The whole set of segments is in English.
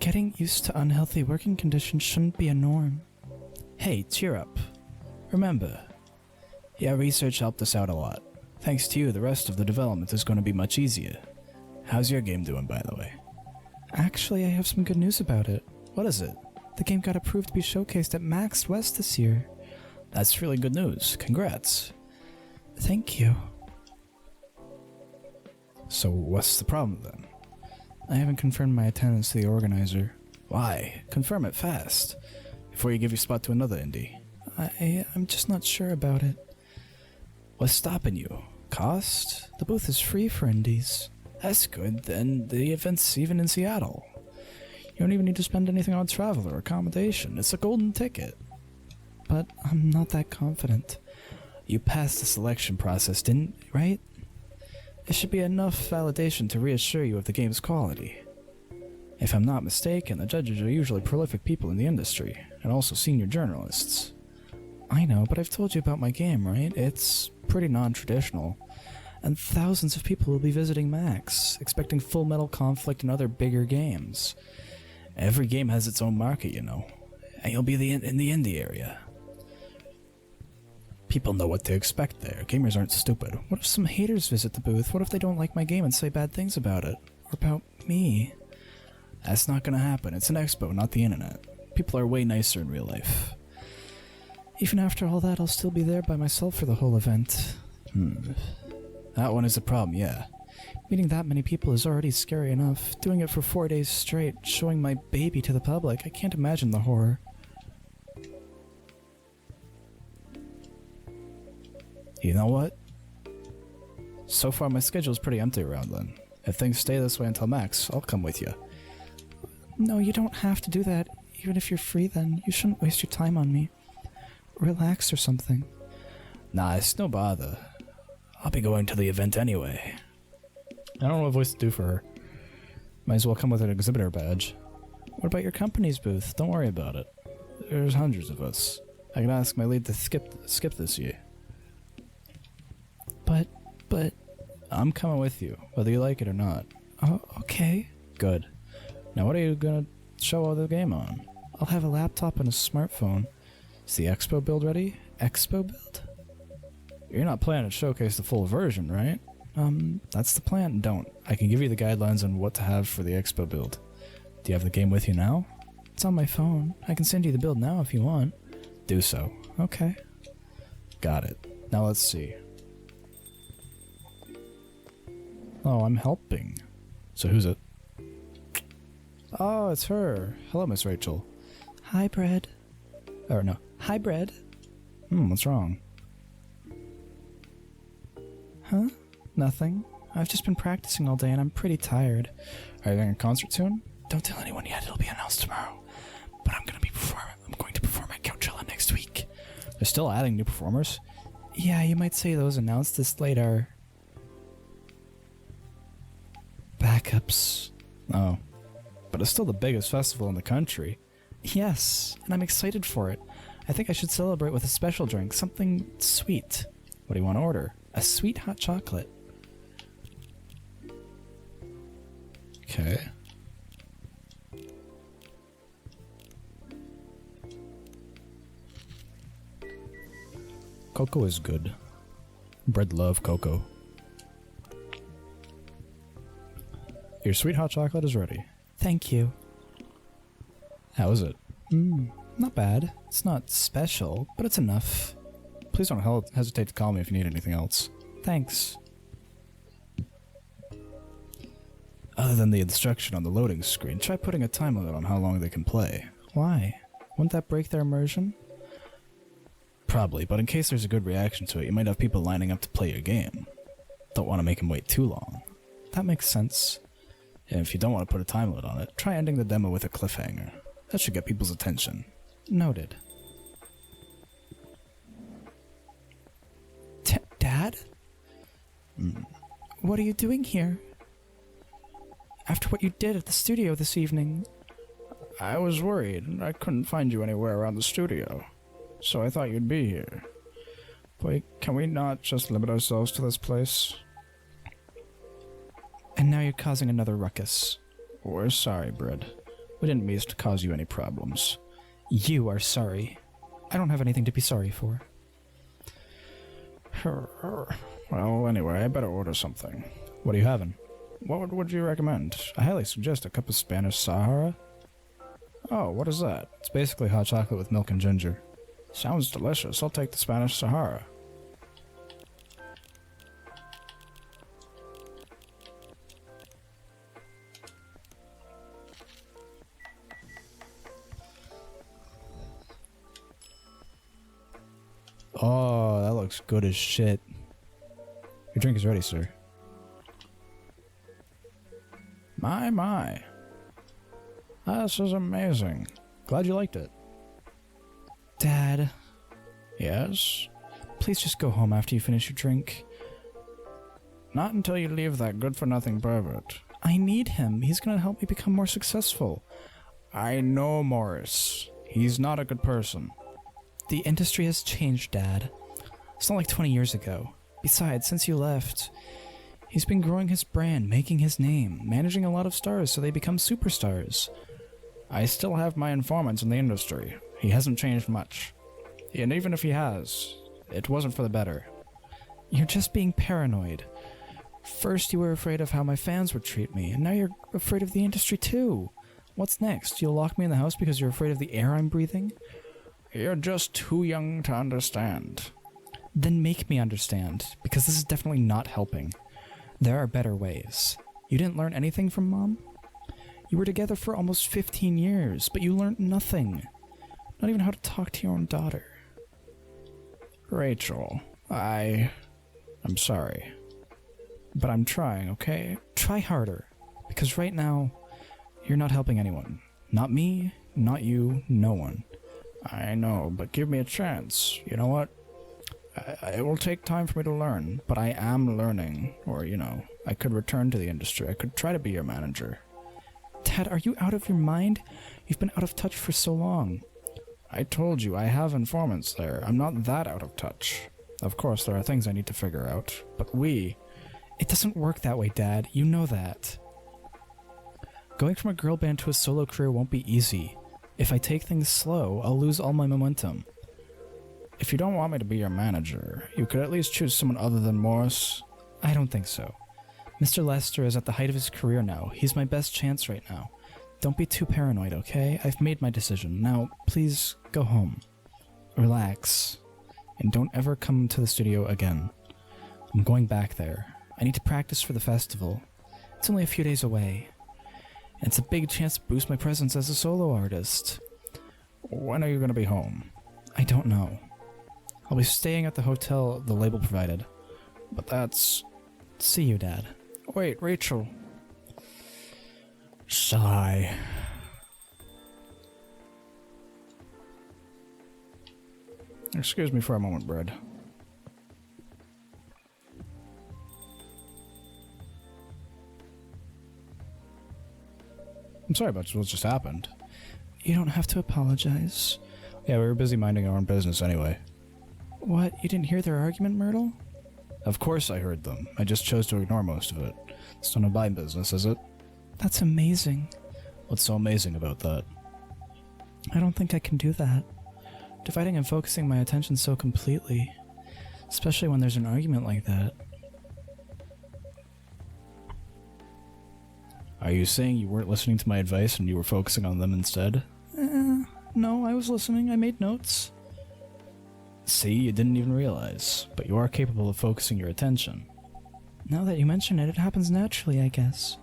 Getting used to unhealthy working conditions shouldn't be a norm. Hey, cheer up. Remember, yeah, research helped us out a lot. Thanks to you, the rest of the development is going to be much easier. How's your game doing, by the way? Actually, I have some good news about it. What is it? The game got approved to be showcased at Max West this year. That's really good news. Congrats. Thank you. So what's the problem then? I haven't confirmed my attendance to the organizer. Why? Confirm it fast, before you give your spot to another indie. I'm just not sure about it. What's stopping you? Cost? The booth is free for indies. That's good, then the event's even in Seattle. You don't even need to spend anything on travel or accommodation. It's a golden ticket. But I'm not that confident. You passed the selection process, didn't you, right? It should be enough validation to reassure you of the game's quality. If I'm not mistaken, the judges are usually prolific people in the industry, and also senior journalists. I know, but I've told you about my game, right? It's pretty non-traditional. And thousands of people will be visiting Max, expecting Full Metal Conflict and other bigger games. Every game has its own market, you know, and you'll be in the indie area. People know what to expect there. Gamers aren't stupid. What if some haters visit the booth? What if they don't like my game and say bad things about it? Or about me? That's not gonna happen. It's an expo, not the internet. People are way nicer in real life. Even after all that, I'll still be there by myself for the whole event. That one is a problem, yeah. Meeting that many people is already scary enough. Doing it for 4 days straight, showing my baby to the public, I can't imagine the horror. You know what? So far my schedule's pretty empty around then. If things stay this way until Max, I'll come with you. No, you don't have to do that. Even if you're free then, you shouldn't waste your time on me. Relax or something. Nah, it's no bother. I'll be going to the event anyway. I don't know what voice to do for her. Might as well come with an exhibitor badge. What about your company's booth? Don't worry about it. There's hundreds of us. I can ask my lead to skip this year. But... I'm coming with you, whether you like it or not. Oh, okay. Good. Now what are you gonna show all the game on? I'll have a laptop and a smartphone. Is the expo build ready? Expo build? You're not planning to showcase the full version, right? That's the plan. Don't. I can give you the guidelines on what to have for the expo build. Do you have the game with you now? It's on my phone. I can send you the build now if you want. Do so. Okay. Got it. Now let's see. Oh, I'm helping. So who's it? Oh, it's her. Hello, Miss Rachel. Hi, Bread. Or no. Hi, Bread. What's wrong? Huh? Nothing. I've just been practicing all day and I'm pretty tired. Are you having a concert soon? Don't tell anyone yet, it'll be announced tomorrow. But I'm going to perform at Coachella next week. They're still adding new performers? Yeah, you might say those announced this late are... backups. Oh. But it's still the biggest festival in the country. Yes, and I'm excited for it. I think I should celebrate with a special drink, something sweet. What do you want to order? A sweet hot chocolate. Okay. Cocoa is good. Bread love cocoa. Your sweet hot chocolate is ready. Thank you. How is it? Not bad. It's not special, but it's enough. Please don't hesitate to call me if you need anything else. Thanks. Other than the instruction on the loading screen, try putting a time limit on how long they can play. Why? Wouldn't that break their immersion? Probably, but in case there's a good reaction to it, you might have people lining up to play your game. Don't want to make them wait too long. That makes sense. And if you don't want to put a time limit on it, try ending the demo with a cliffhanger. That should get people's attention. Noted. Dad? What are you doing here? After what you did at the studio this evening. I was worried. I couldn't find you anywhere around the studio. So I thought you'd be here. Wait, can we not just limit ourselves to this place? And now you're causing another ruckus. We're sorry, Bread. We didn't mean to cause you any problems. You are sorry. I don't have anything to be sorry for. Well, anyway, I better order something. What are you having? What would you recommend? I highly suggest a cup of Spanish Sahara. Oh, what is that? It's basically hot chocolate with milk and ginger. Sounds delicious. I'll take the Spanish Sahara. Oh, that looks good as shit. Your drink is ready, sir. My. This is amazing. Glad you liked it. Dad. Yes? Please just go home after you finish your drink. Not until you leave that good-for-nothing pervert. I need him. He's gonna help me become more successful. I know Morris. He's not a good person. The industry has changed, Dad. It's not like 20 years ago. Besides, since you left, he's been growing his brand, making his name, managing a lot of stars so they become superstars. I still have my informants in the industry. He hasn't changed much. And even if he has, it wasn't for the better. You're just being paranoid. First you were afraid of how my fans would treat me, and now you're afraid of the industry too. What's next? You'll lock me in the house because you're afraid of the air I'm breathing? You're just too young to understand. Then make me understand, because this is definitely not helping. There are better ways. You didn't learn anything from Mom? You were together for almost 15 years, but you learned nothing. Not even how to talk to your own daughter. Rachel, I'm sorry. But I'm trying, okay? Try harder, because right now, you're not helping anyone. Not me, not you, no one. I know, but give me a chance. You know what? It will take time for me to learn, but I am learning. Or, I could return to the industry. I could try to be your manager. Dad, are you out of your mind? You've been out of touch for so long. I told you, I have informants there. I'm not that out of touch. Of course, there are things I need to figure out, but It doesn't work that way, Dad. You know that. Going from a girl band to a solo career won't be easy. If I take things slow, I'll lose all my momentum. If you don't want me to be your manager, you could at least choose someone other than Morris. I don't think so. Mr. Lester is at the height of his career now. He's my best chance right now. Don't be too paranoid, okay? I've made my decision. Now, please go home. Relax. And don't ever come to the studio again. I'm going back there. I need to practice for the festival. It's only a few days away. And it's a big chance to boost my presence as a solo artist. When are you going to be home? I don't know. I'll be staying at the hotel the label provided. But that's... See you, Dad. Wait, Rachel. Sigh. Excuse me for a moment, Bread. I'm sorry about what just happened. You don't have to apologize. Yeah, we were busy minding our own business anyway. What? You didn't hear their argument, Myrtle? Of course I heard them. I just chose to ignore most of it. It's none of my business, is it? That's amazing. What's so amazing about that? I don't think I can do that. Dividing and focusing my attention so completely. Especially when there's an argument like that. Are you saying you weren't listening to my advice and you were focusing on them instead? No, I was listening. I made notes. See, you didn't even realize, but you are capable of focusing your attention. Now that you mention it, it happens naturally, I guess.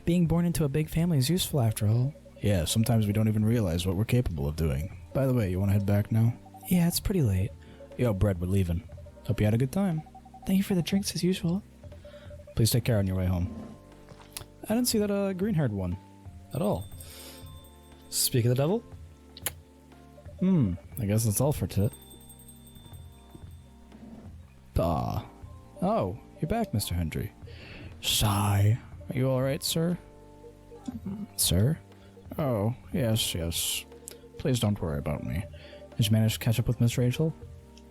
Being born into a big family is useful after all. Yeah, sometimes we don't even realize what we're capable of doing. By the way, you want to head back now? Yeah, it's pretty late. Yo, Bread, we're leaving. Hope you had a good time. Thank you for the drinks as usual. Please take care on your way home. I didn't see that green-haired one at all. Speak of the devil? I guess that's all for tit. Oh, you're back, Mr. Hendry. Sigh. Are you alright, sir? Sir? Oh, yes. Please don't worry about me. Did you manage to catch up with Miss Rachel?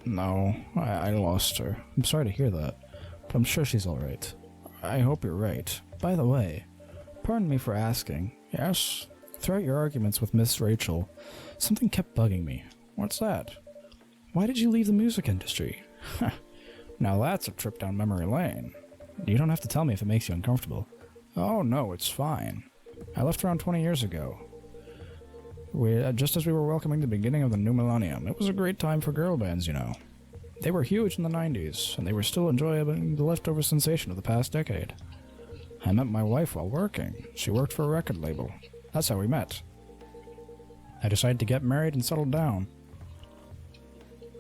No, I lost her. I'm sorry to hear that, but I'm sure she's alright. I hope you're right. By the way, Pardon me for asking. Yes? Throughout your arguments with Miss Rachel, something kept bugging me. What's that? Why did you leave the music industry? Now that's a trip down memory lane. You don't have to tell me if it makes you uncomfortable. Oh no, it's fine. I left around 20 years ago. Just as we were welcoming the beginning of the new millennium. It was a great time for girl bands, you know. They were huge in the 90s, and they were still enjoying the leftover sensation of the past decade. I met my wife while working. She worked for a record label. That's how we met. I decided to get married and settle down.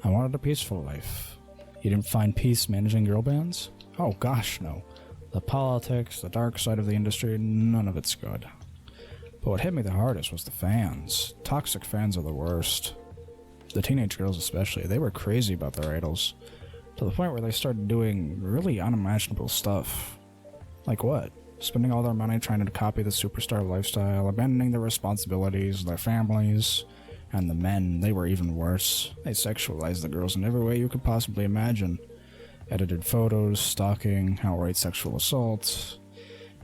I wanted a peaceful life. You didn't find peace managing girl bands? Oh gosh, no. The politics, the dark side of the industry, none of it's good. But what hit me the hardest was the fans. Toxic fans are the worst. The teenage girls especially, they were crazy about their idols. To the point where they started doing really unimaginable stuff. Like what? Spending all their money trying to copy the superstar lifestyle, abandoning their responsibilities, their families. And the men, they were even worse. They sexualized the girls in every way you could possibly imagine. Edited photos, stalking, outright sexual assault.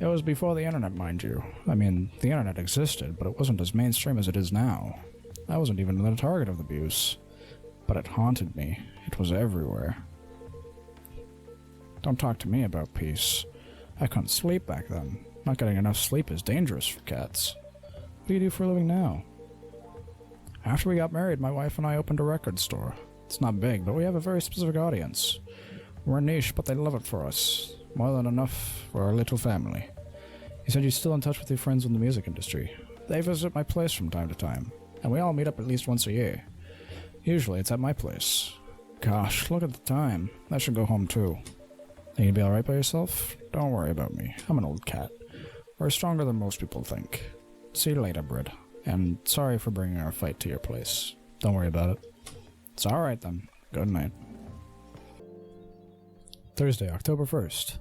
It was before the internet, mind you. I mean, the internet existed, but it wasn't as mainstream as it is now. I wasn't even the target of the abuse. But it haunted me. It was everywhere. Don't talk to me about peace. I couldn't sleep back then. Not getting enough sleep is dangerous for cats. What do you do for a living now? After we got married, my wife and I opened a record store. It's not big, but we have a very specific audience. We're niche, but they love it for us. More than enough for our little family. You said you're still in touch with your friends in the music industry. They visit my place from time to time, and we all meet up at least once a year. Usually it's at my place. Gosh, look at the time. I should go home too. Think you'd be alright by yourself? Don't worry about me. I'm an old cat. We're stronger than most people think. See you later, Brid. And sorry for bringing our fight to your place. Don't worry about it. It's alright then. Good night. Thursday, October 1st.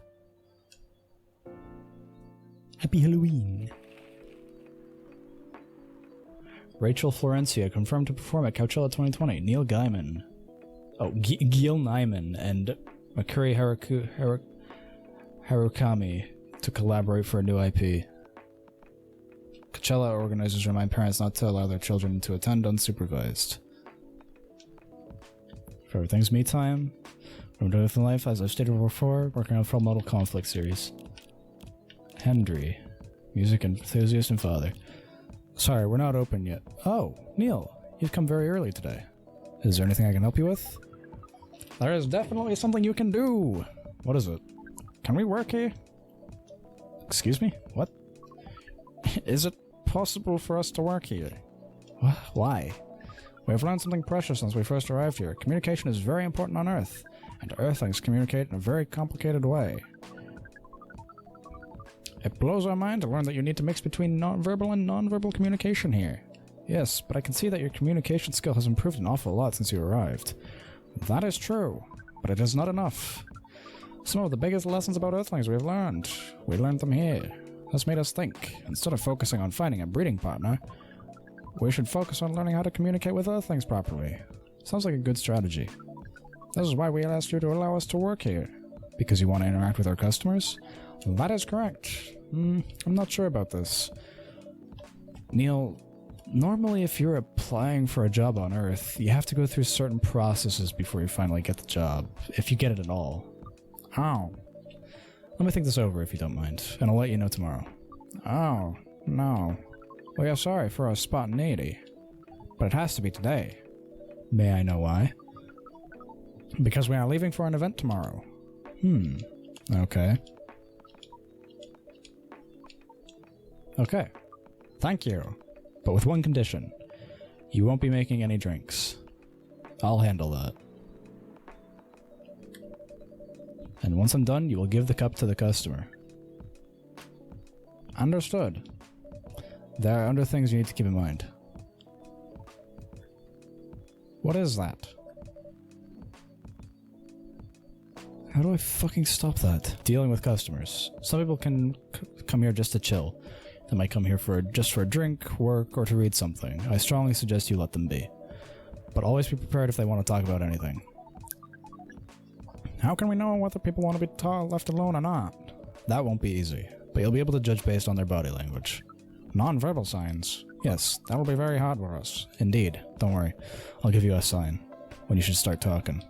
Happy Halloween. Rachel Florencia confirmed to perform at Coachella 2020. Neil Gaiman. Gil Nyman and Makuri Harukami to collaborate for a new IP. Coachella organizers remind parents not to allow their children to attend unsupervised. For everything's me time. What I'm doing with my life, as I've stated before, working on Full Metal Conflict series. Hendry, music enthusiast and father. Sorry, we're not open yet. Oh, Neil, you've come very early today. Is there anything I can help you with? There is definitely something you can do. What is it? Can we work here? Excuse me? What? Is it possible for us to work here? Why? We have learned something precious since we first arrived here. Communication is very important on Earth, and Earthlings communicate in a very complicated way. It blows our mind to learn that you need to mix between nonverbal and nonverbal communication here. Yes, but I can see that your communication skill has improved an awful lot since you arrived. That is true, but it is not enough. Some of the biggest lessons about Earthlings we learned them here. This made us think. Instead of focusing on finding a breeding partner, we should focus on learning how to communicate with Earthlings properly. Sounds like a good strategy. This is why we asked you to allow us to work here. Because you want to interact with our customers? That is correct. I'm not sure about this. Neil, normally if you're applying for a job on Earth, you have to go through certain processes before you finally get the job, if you get it at all. Oh. Let me think this over if you don't mind, and I'll let you know tomorrow. Oh, no. We are sorry for our spontaneity, but it has to be today. May I know why? Because we are leaving for an event tomorrow. Okay. Okay. Thank you. But with one condition. You won't be making any drinks. I'll handle that. And once I'm done, you will give the cup to the customer. Understood. There are other things you need to keep in mind. What is that? How do I fucking stop that? Dealing with customers. Some people can come here just to chill. They might come here just for a drink, work, or to read something. I strongly suggest you let them be. But always be prepared if they want to talk about anything. How can we know whether people want to be left alone or not? That won't be easy. but you'll be able to judge based on their body language. Non-verbal signs. Yes, that'll be very hard for us. Indeed. Don't worry. I'll give you a sign when you should start talking.